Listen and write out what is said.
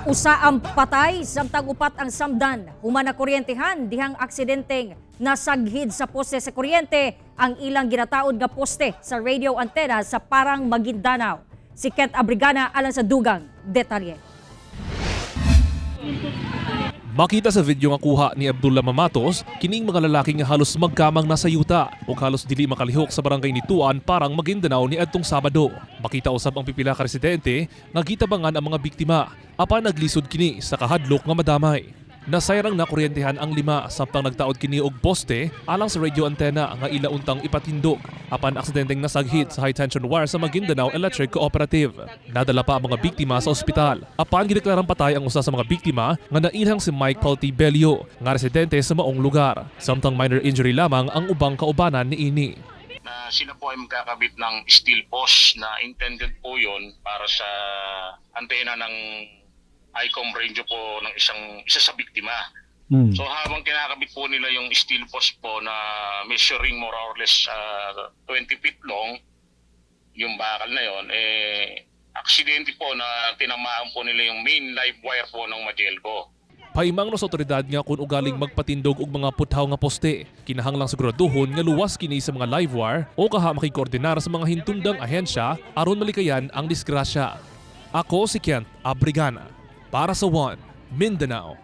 Usa ang patay, samtang upat ang samdan. Human na kuryentehan, dihang aksidenteng nasaghid sa poste sa kuryente ang ilang ginataod nga poste sa radio antenna sa Parang Maguindanao. Si Kent Abrigana alang sa dugang detalye. Makita sa video nga kuha ni Abdullah Mamatos, kining mga lalaki nga halos magkamang nasa yuta o halos dili makalihok sa barangay ni Tuan Parang Maguindanao ni adtong Sabado. Makita usab ang pipila ka residente nga gitabangan ang mga biktima apan naglisod kini sa kahadlok nga madamay. Nasayrang nakuryentehan ang 5 samtang nagtaod kini og poste alang sa radio antenna nga ila untang ipatindog apan aksidenteng nasaghit sa high tension wire sa Maguindanao Electric Cooperative. Nadala pa ang mga biktima sa ospital. Apan gideklarang patay ang usa sa mga biktima nga nailhang si Mike Paltibelio nga residente sa maong lugar. Samtang minor injury lamang ang ubang kaubanan niini. Na sila po ay magkakabit ng steel post na intended po yun para sa antena ng ICOM radio po ng isa sa biktima. So habang kinakabit po nila yung steel post po na measuring more or less 20 feet long, yung bakal na yon, aksidente po na tinamaan po nila yung main live wire po ng Magelco. Paimang no sa otoridad nga kung ugaling magpatindog og mga puthaw nga poste. Kinahanglang siguraduhon nga luwas kini sa mga live wire o kaha makikoordinar sa mga hintundang ahensya aron malikayan ang disgrasya. Ako si Kent Abrigana para sa One Mindanao.